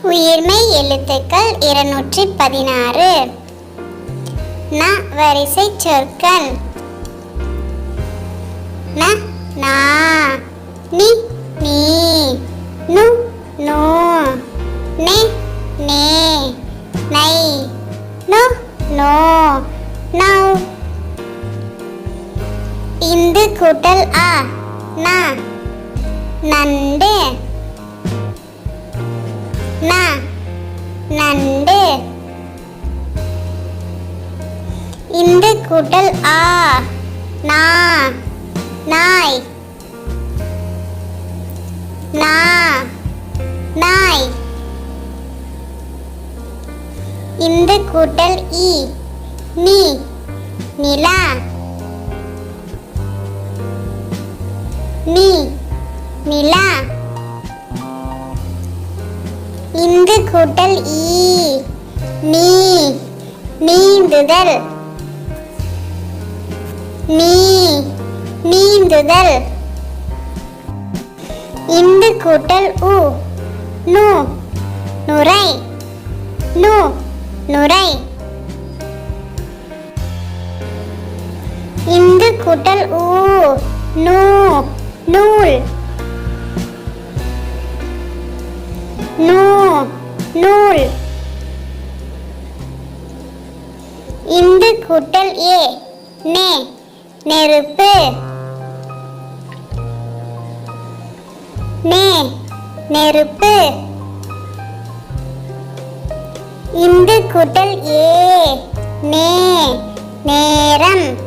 உயிர்மெய் எழுத்துக்கள் 216. ந வரிசை சொற்கள். ந நா, நி நீ, நு நூ, நெ நே, நை, நு நோ, நௌ. இந்து கூட்டல் ஆ, நா, நண்டு. நா, நண்டு. இந்து கூட்டல் ஆ, நா, நாய். நா, நாய். இந்து கூட்டல் ஈ, நீ, நிலா. நீ, நிலா. இந்து கூட்டல் ஈ, நீ, நீந்துதல். நீ, நீந்துதல். இந்து கூட்டல் உ, நு, நுரை. நு, நுரை. இந்து கூட்டல் ஊ, நூ, நூல். நூ, நூல். இந்து கூட்டல் ஏ, நே, நெருப்பு. நே, நெருப்பு. இந்து கூட்டல் ஏ, நே, நேரம்.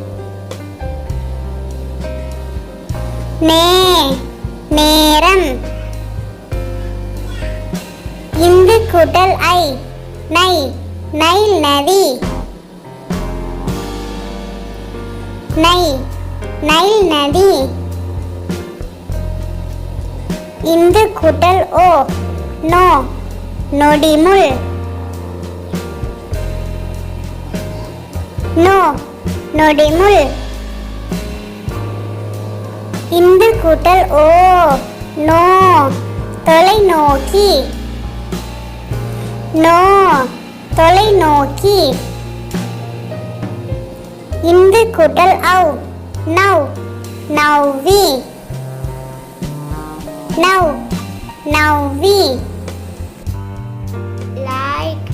நே, நேரம். இந்து கூட்டல் ஐ, நை, நைல் நதி. நை, நைல் நதி. இந்து கூட்டல் ஓ, நோ, நொடிமுள். நோ, நொடிமுள். இந்து கூட்டல் ஓ, நோ, தொலைநோக்கி. நோ, தொலைநோக்கி. இந்து கூட்டல் ஔ, நௌ, நௌவி. நௌ, நௌவி. Like,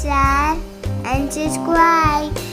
share and subscribe.